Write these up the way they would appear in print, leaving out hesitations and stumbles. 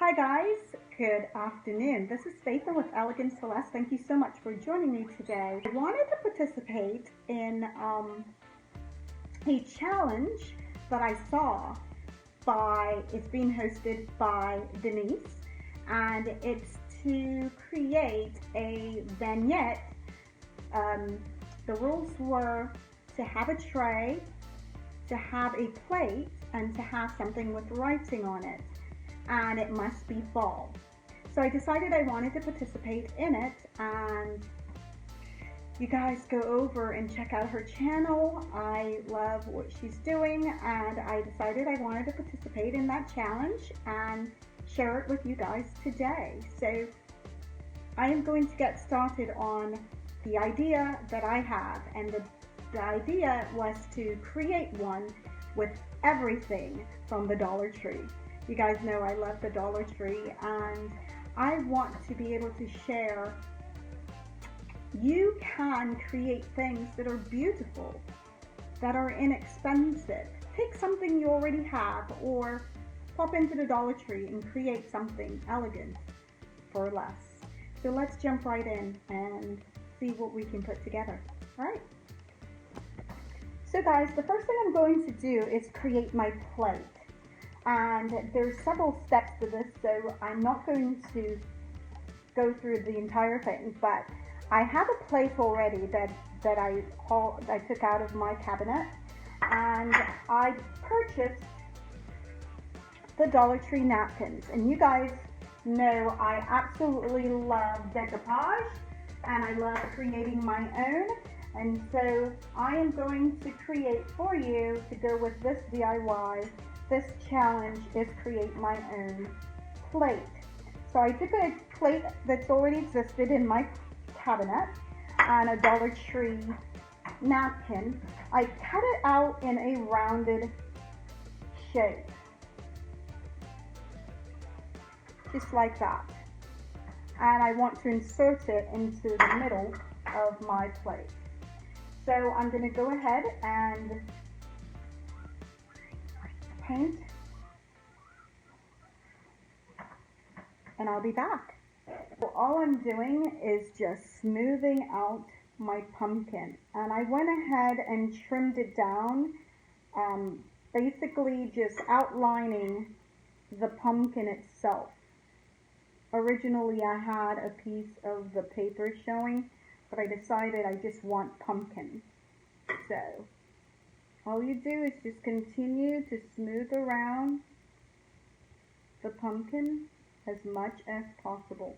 Hi guys, good afternoon. This is Faith with Elegance. Thank you so much for joining me today. I wanted to participate in a challenge that I saw it's being hosted by Denise, and it's to create a vignette. The rules were to have a tray, to have a plate, and to have something with writing on it. And it must be fall. So I decided I wanted to participate in it, and you guys go over and check out her channel. I love what she's doing, and I decided I wanted to participate in that challenge and share it with you guys today. So I am going to get started on the idea that I have, and the idea was to create one with everything from the Dollar Tree. You guys know I love the Dollar Tree, and I want to be able to share. You can create things that are beautiful, that are inexpensive. Take something you already have, or pop into the Dollar Tree and create something elegant for less. So let's jump right in and see what we can put together. All right. So guys, the first thing I'm going to do is create my plate. And there's several steps to this, so I'm not going to go through the entire thing, but I have a plate already that I took out of my cabinet, and I purchased the Dollar Tree napkins. And you guys know I absolutely love decoupage, and I love creating my own. And so I am going to create for you, to go with this DIY. This challenge is create my own plate. So I took a plate that's already existed in my cabinet and a Dollar Tree napkin. I cut it out in a rounded shape, just like that. And I want to insert it into the middle of my plate. So I'm going to go ahead and paint, and I'll be back. So all I'm doing is just smoothing out my pumpkin, and I went ahead and trimmed it down, basically just outlining the pumpkin itself. Originally I had a piece of the paper showing, but I decided I just want pumpkin. So all you do is just continue to smooth around the pumpkin as much as possible.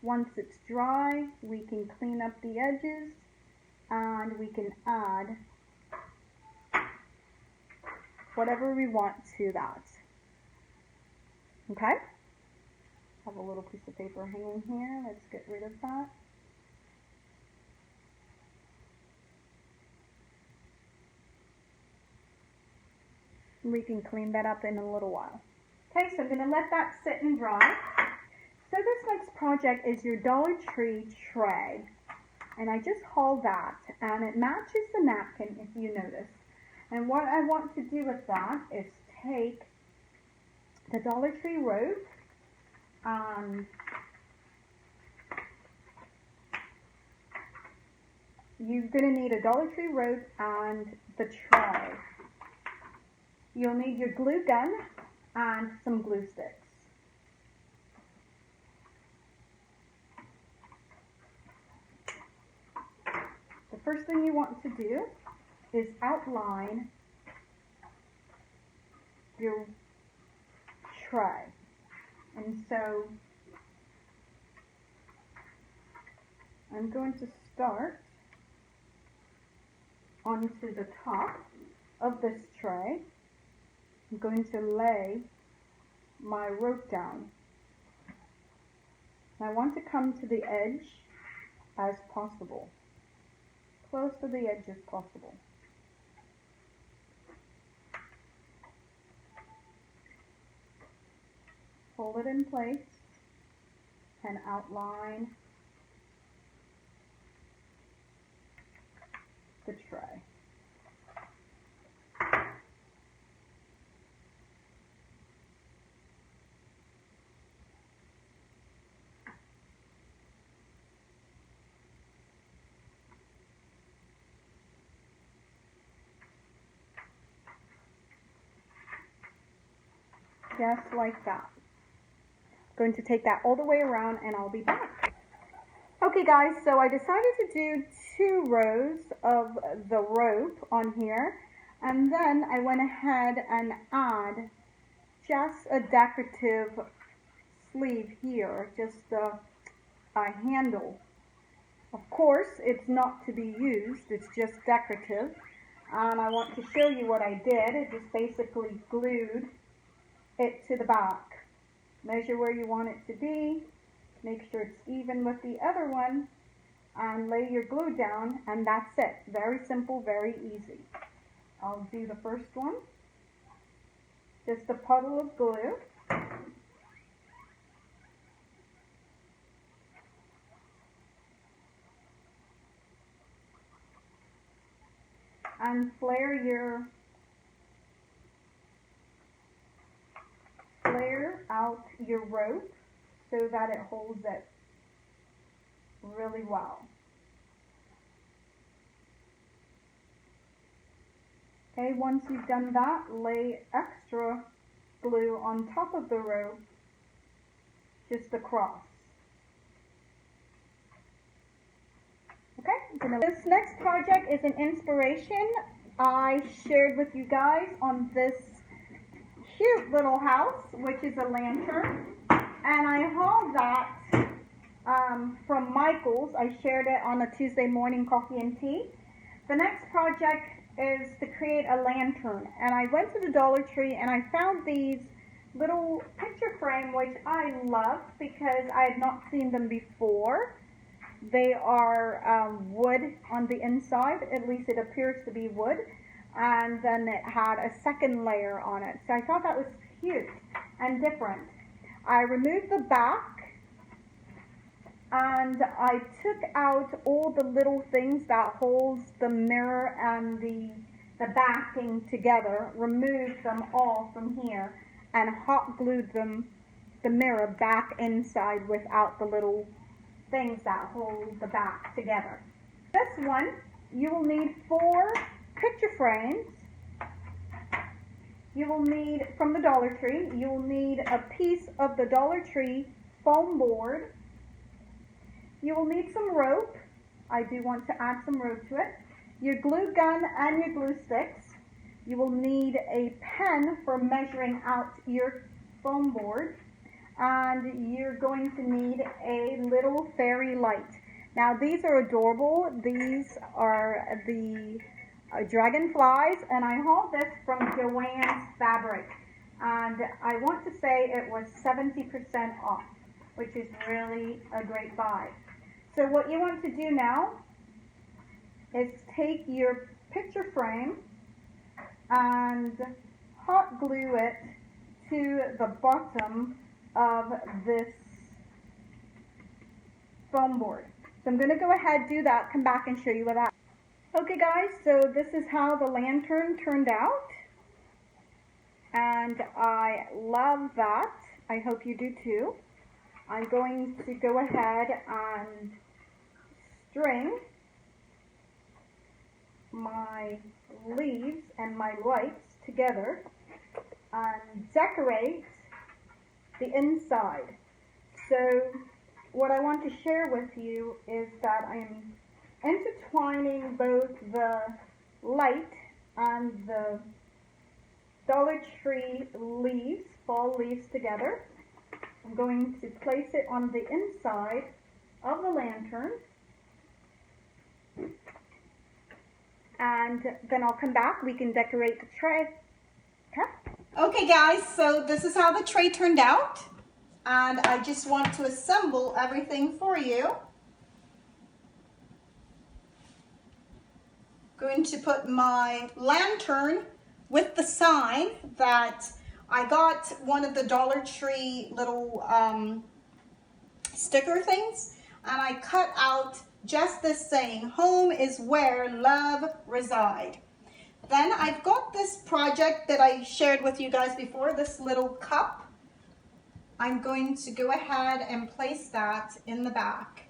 Once it's dry, we can clean up the edges and we can add whatever we want to that. Okay? I have a little piece of paper hanging here. Let's get rid of that. We can clean that up in a little while. Okay, so I'm going to let that sit and dry. So this next project is your Dollar Tree tray. And I just hauled that, and it matches the napkin, if you notice. And what I want to do with that is take the Dollar Tree rope, you're going to need a Dollar Tree rope and the tray. You'll need your glue gun and some glue sticks. The first thing you want to do is outline your tray. And so I'm going to start onto the top of this tray. I'm going to lay my rope down. I want to come to the edge as possible, close to the edge as possible. Hold it in place and outline the tray. just like that. I'm going to take that all the way around and I'll be back. Okay guys, so I decided to do 2 rows of the rope on here, and then I went ahead and add just a decorative sleeve here, just a handle. Of course, it's not to be used, it's just decorative. And I want to show you what I did. I just basically glued it to the back. Measure where you want it to be. Make sure it's even with the other one. And lay your glue down, and that's it. Very simple, very easy. I'll do the first one. Just a puddle of glue. And flare out your rope so that it holds it really well. Okay, once you've done that, lay extra glue on top of the rope, just across. Okay, this next project is an inspiration I shared with you guys on this cute little house, which is a lantern. And I hauled that from Michael's. I shared it on a Tuesday morning coffee and tea. The next project is to create a lantern. And I went to the Dollar Tree and I found these little picture frame, which I love because I had not seen them before. They are wood on the inside, at least it appears to be wood, and then it had a second layer on it. So I thought that was cute and different. I removed the back and I took out all the little things that holds the mirror and the backing together, removed them all from here, and hot glued the mirror back inside without the little things that hold the back together. This one, you will need 4 picture frames. You will need, from the Dollar Tree, you will need a piece of the Dollar Tree foam board. You will need some rope. I do want to add some rope to it. Your glue gun and your glue sticks. You will need a pen for measuring out your foam board. And you're going to need a little fairy light. Now these are adorable. These are the dragonflies, and I hauled this from Joann's Fabric, and I want to say it was 70% off, which is really a great buy. So what you want to do now is take your picture frame and hot glue it to the bottom of this foam board. So I'm going to go ahead, do that, come back and show you what that. Okay guys, so this is how the lantern turned out, and I love that. I hope you do too. I'm going to go ahead and string my leaves and my lights together and decorate the inside. So what I want to share with you is that I'm intertwining both the light and the Dollar Tree leaves, fall leaves together. I'm going to place it on the inside of the lantern, and then I'll come back, we can decorate the tray. Okay guys, so this is how the tray turned out, and I just want to assemble everything for you. Going to put my lantern with the sign that I got one of the Dollar Tree little sticker things, and I cut out just this saying, "Home is where love reside." Then I've got this project that I shared with you guys before, this little cup. I'm going to go ahead and place that in the back.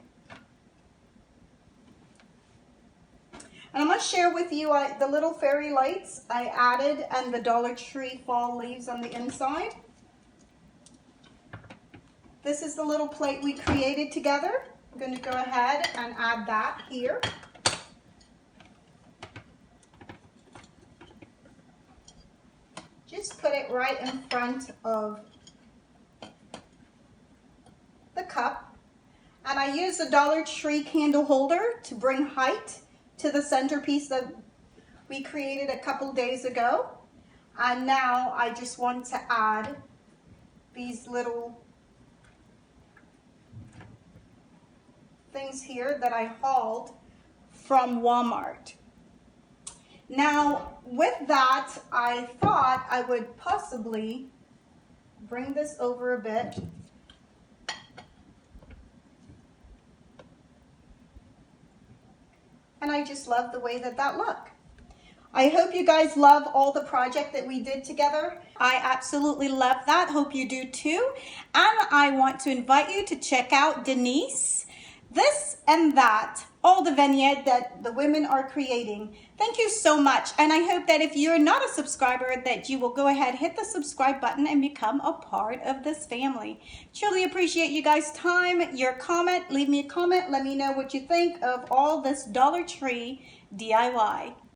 And I'm going to share with you the little fairy lights I added and the Dollar Tree fall leaves on the inside. This is the little plate we created together. I'm going to go ahead and add that here. Just put it right in front of the cup. And I use a Dollar Tree candle holder to bring height to the centerpiece that we created a couple days ago. And now I just want to add these little things here that I hauled from Walmart. Now, with that, I thought I would possibly bring this over a bit. And I just love the way that that looked. I hope you guys love all the project that we did together. I absolutely love that. Hope you do too. And I want to invite you to check out Denise, this and that, all the vignette that the women are creating. Thank you so much. And I hope that if you're not a subscriber, that you will go ahead, hit the subscribe button and become a part of this family. Truly appreciate you guys' time, your comment. Leave me a comment. Let me know what you think of all this Dollar Tree DIY.